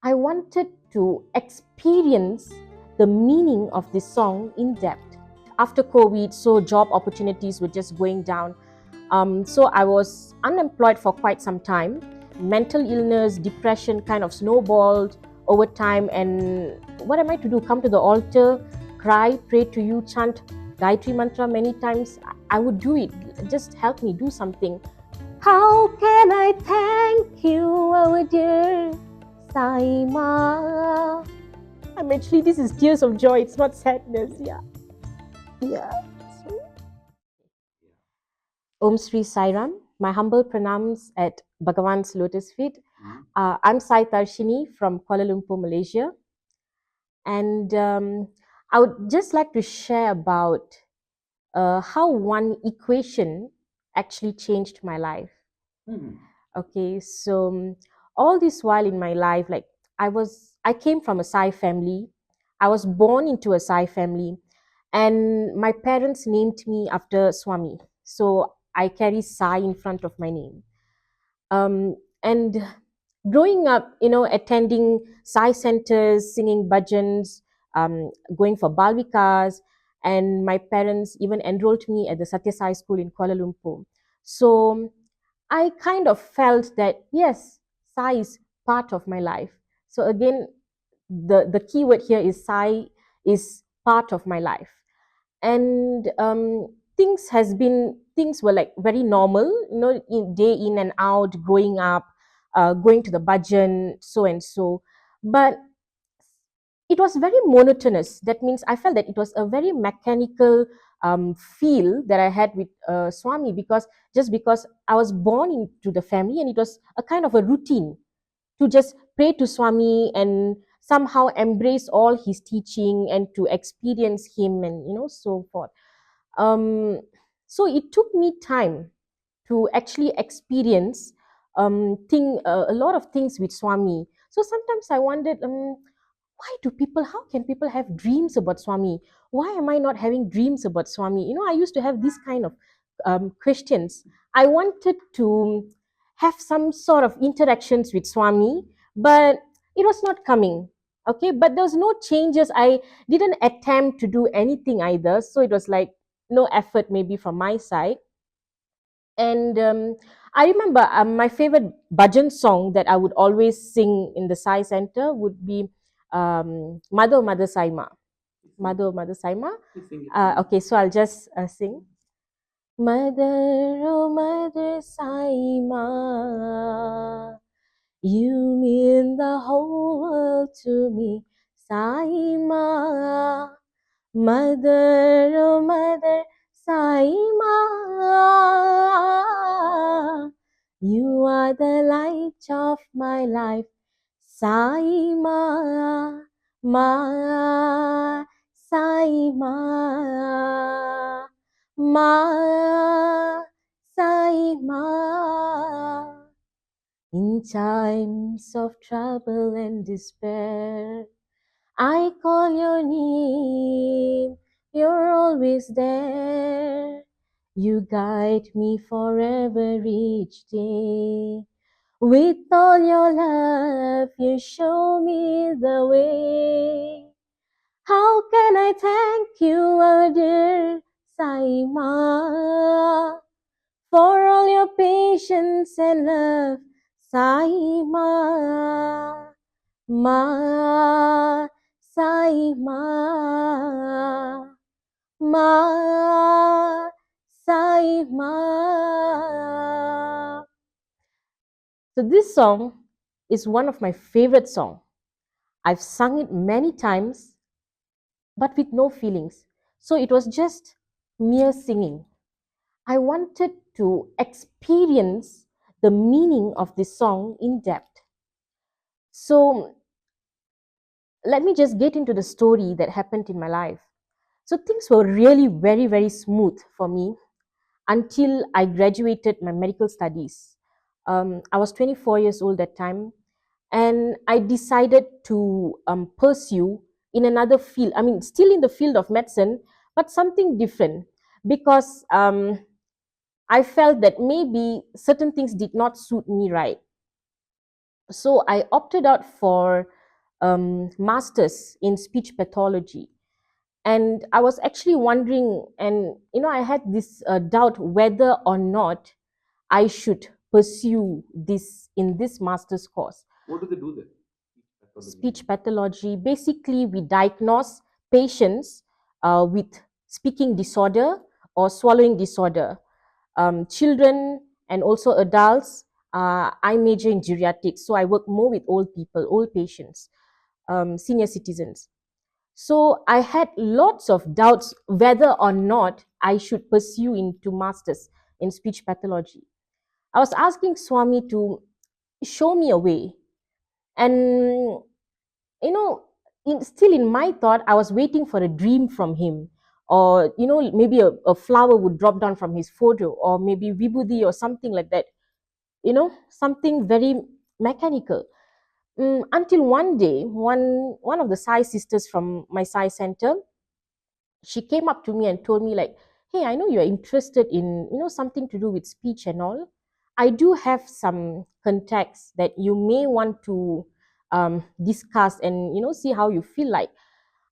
I wanted to experience the meaning of this song in depth. After COVID, so job opportunities were just going down. So I was unemployed for quite some time. Mental illness, depression kind of snowballed over time. And what am I to do? Come to the altar, cry, pray to you, chant Gayatri Mantra many times. I would do it. Just help me do something. How can I thank you, our dear Sai Ma? This is tears of joy. It's not sadness. Yeah. Om Sri Sai Ram. My humble pranams at Bhagawan's lotus feet. I'm Sai Tarishini from Kuala Lumpur, Malaysia. And I would just like to share about how one equation actually changed my life. Okay, so all this while in my life, like I came from a Sai family. I was born into a Sai family, and my parents named me after Swami. So I carry Sai in front of my name. And growing up, attending Sai centers, singing bhajans, going for balvikas, and my parents even enrolled me at the Sathya Sai school in Kuala Lumpur. So I kind of felt that yes, Sai is part of my life. So again, the key word here is Sai is part of my life. And things were like very normal, day in and out, growing up, going to the bhajan, so and so. But it was very monotonous. That means I felt that it was a very mechanical feel that I had with Swami, because I was born into the family, and it was a kind of a routine to just pray to Swami and somehow embrace all his teaching and to experience him, and so forth. Um, so it took me time to actually experience a lot of things with Swami. So sometimes I wondered, how can people have dreams about Swami? Why am I not having dreams about Swami? I used to have these kind of questions. I wanted to have some sort of interactions with Swami, but it was not coming. Okay, but there was no changes. I didn't attempt to do anything either. So it was like no effort maybe from my side. And I remember my favorite bhajan song that I would always sing in the Sai Center would be Mother Mother Saima. Mother Mother Saima. Okay, so I'll just sing. Mother, oh Mother Saima, you mean the whole world to me, Saima. Mother, oh Mother Saima, you are the light of my life, Saima, Ma, Saima, Ma, Saima. In times of trouble and despair, I call your name, you're always there. You guide me forever each day. With all your love, you show me the way. How can I thank you, our dear Saima, for all your patience and love, Saima, Ma, Saima, Ma, Saima. So this song is one of my favorite songs. I've sung it many times, but with no feelings. So it was just mere singing. I wanted to experience the meaning of this song in depth. So let me just get into the story that happened in my life. So things were really very, very smooth for me until I graduated my medical studies. I was 24 years old that time, and I decided to pursue in another field. I mean, still in the field of medicine, but something different, because I felt that maybe certain things did not suit me right. So I opted out for master's in speech pathology. And I was actually wondering, and I had this doubt whether or not I should pursue this in this master's course. What do they do there? Speech pathology, basically we diagnose patients with speaking disorder or swallowing disorder, children and also adults. I major in geriatrics, so I work more with old people, old patients, senior citizens. So I had lots of doubts whether or not I should pursue into masters in speech pathology. I was asking Swami to show me a way, and you know, still in my thought, I was waiting for a dream from him, or maybe a flower would drop down from his photo, or maybe vibhuti or something like that. Something very mechanical. Until one day, one of the Sai sisters from my Sai center, she came up to me and told me like, hey, I know you're interested in something to do with speech and all. I do have some contacts that you may want to discuss and see how you feel like.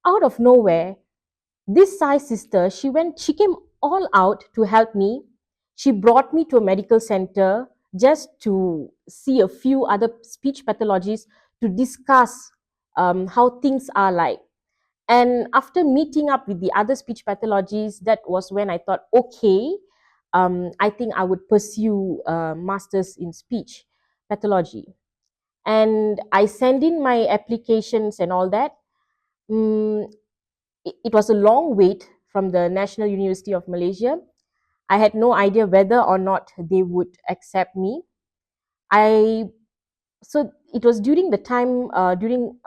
Out of nowhere, this Sai sister, she came all out to help me. She brought me to a medical center just to see a few other speech pathologists to discuss how things are like. And after meeting up with the other speech pathologists, that was when I thought, okay, I think I would pursue a master's in speech pathology. And I sent in my applications and all that. Mm, it was a long wait from the National University of Malaysia. I had no idea whether or not they would accept me. I So it was during the time during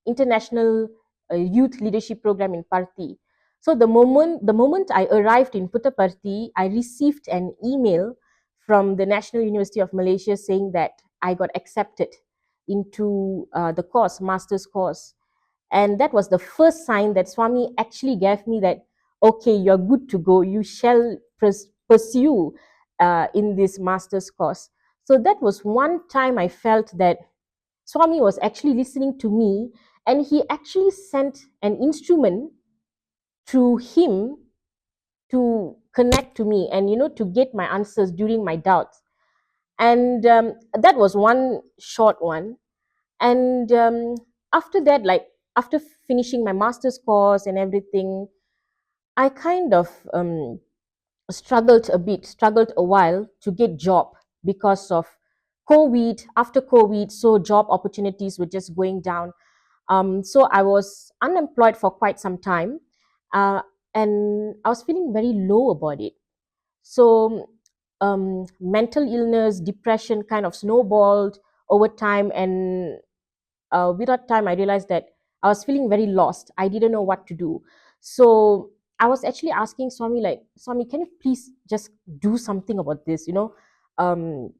international youth leadership program in Parthi. So the moment I arrived in Puttaparthi, I received an email from the National University of Malaysia saying that I got accepted into the course, master's course. And that was the first sign that Swami actually gave me that, okay, you're good to go. You shall pursue in this master's course. So that was one time I felt that Swami was actually listening to me, and he actually sent an instrument through him to connect to me and to get my answers during my doubts. And that was one short one. And after that, like after finishing my master's course and everything, I kind of struggled a while to get job because of COVID. After COVID, so job opportunities were just going down. So I was unemployed for quite some time, uh, and I was feeling very low about it. So mental illness, depression kind of snowballed over time, and without time, I realized that I was feeling very lost. I didn't know what to do. So I was actually asking Swami, like, Swami, can you please just do something about this? Um,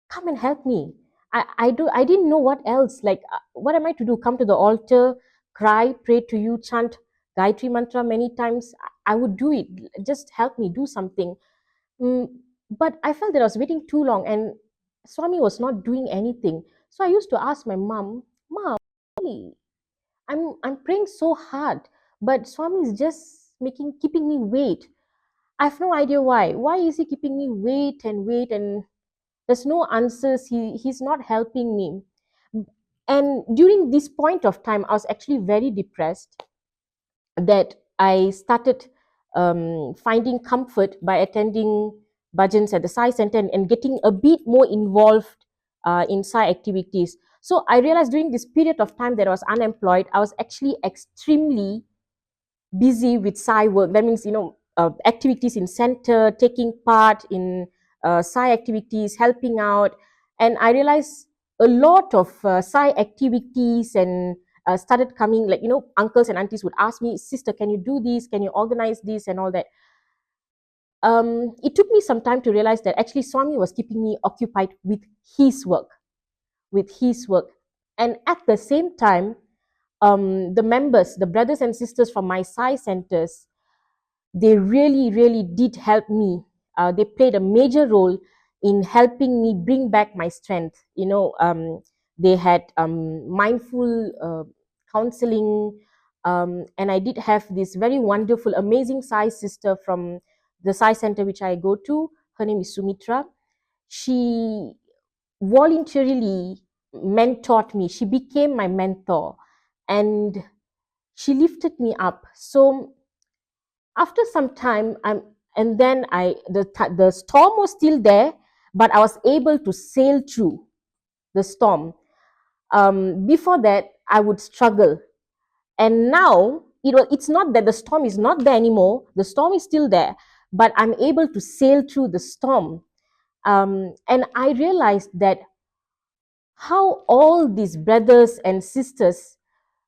Come and help me. I didn't know what else. Like, what am I to do? Come to the altar, cry, pray to you, chant Gayatri mantra many times. I would do it. Just help me do something. Mm, but I felt that I was waiting too long, and Swami was not doing anything. So I used to ask my mom, Mom, I'm praying so hard, but Swami is just keeping me wait. I have no idea why. Why is he keeping me wait and wait, and there's no answers. He's not helping me. And during this point of time, I was actually very depressed, that I started finding comfort by attending bhajans at the Sai Center, and getting a bit more involved in Sai activities. So I realized during this period of time that I was unemployed, I was actually extremely busy with Sai work. That means, activities in center, taking part in Sai activities, helping out. And I realized a lot of Sai activities and started coming, like, uncles and aunties would ask me, sister, can you do this? Can you organize this? And all that. It took me some time to realize that actually Swami was keeping me occupied with his work, with his work. And at the same time, the members, the brothers and sisters from my Sai centers, they really, really did help me. They played a major role in helping me bring back my strength. They had mindful counseling, and I did have this very wonderful, amazing Sai sister from the Sai center which I go to. Her name is Sumitra. She voluntarily mentored me. She became my mentor, and she lifted me up. So after some time, and then the storm was still there, but I was able to sail through the storm. Before that, I would struggle, and now it's not that the storm is not there anymore. The storm is still there, but I'm able to sail through the storm. And I realized that how all these brothers and sisters,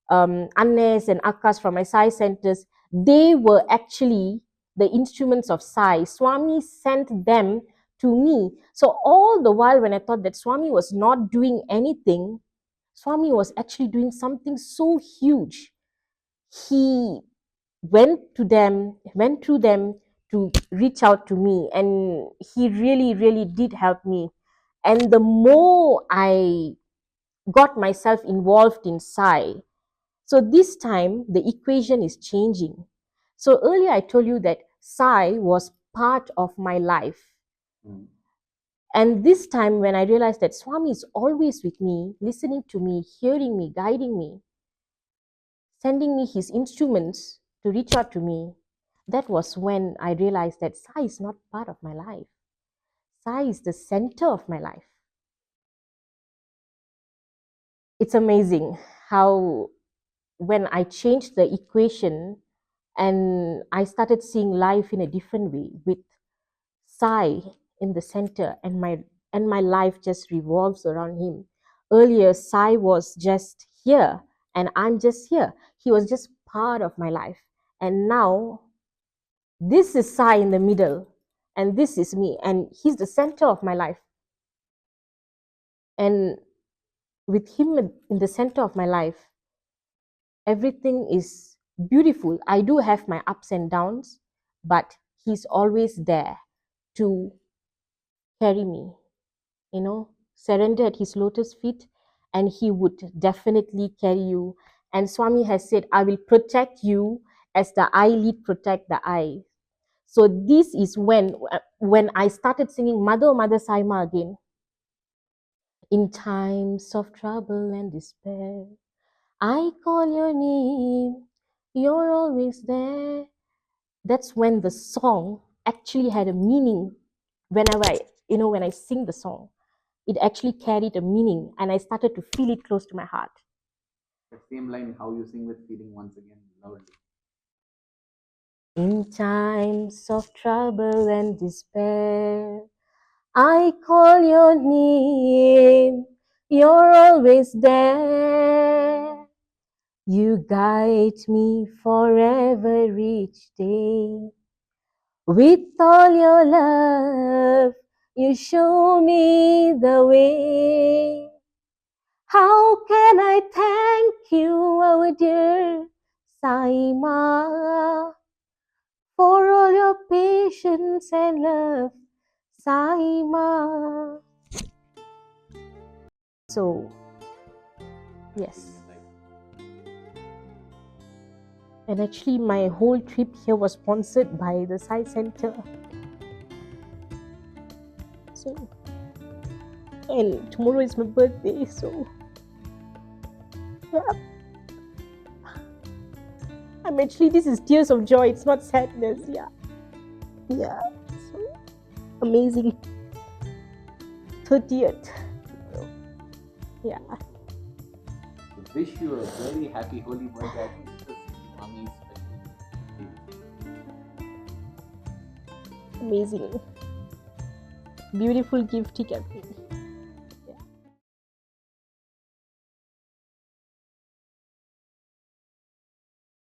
Annes and Akkas from my Sai centers, they were actually the instruments of Sai. Swami sent them to me. So all the while when I thought that Swami was not doing anything, Swami was actually doing something so huge. He went through them to reach out to me, and he really, really did help me. And the more I got myself involved in Sai, so this time the equation is changing. So earlier I told you that Sai was part of my life. And this time when I realized that Swami is always with me, listening to me, hearing me, guiding me, sending me his instruments to reach out to me, that was when I realized that Sai is not part of my life. Sai is the center of my life. It's amazing how when I changed the equation and I started seeing life in a different way with Sai in the center, and my life just revolves around him. Earlier, Sai was just here and I'm just here. He was just part of my life. And now this is Sai in the middle, and this is me, and he's the center of my life. And with him in the center of my life, everything is beautiful. I do have my ups and downs, but he's always there to carry me, surrender at his lotus feet, and he would definitely carry you. And Swami has said, I will protect you as the eyelid protect the eye. So this is when I started singing Mother, Mother Saima again. In times of trouble and despair, I call your name, you're always there. That's when the song actually had a meaning. When I sing the song, it actually carried a meaning, and I started to feel it close to my heart. The same line, how you sing with feeling once again, loudly. In times of trouble and despair, I call your name, you're always there. You guide me forever each day. With all your love, you show me the way. How can I thank you, our dear Saima, for all your patience and love, Saima. So, yes. And actually, my whole trip here was sponsored by the Sai Center. So, and tomorrow is my birthday, so yeah. This is tears of joy, it's not sadness, yeah. Yeah, so amazing. 30th. Yeah. We wish you a very happy holy birthday. I think this is Mommy's Amazing. Beautiful gift he gave me.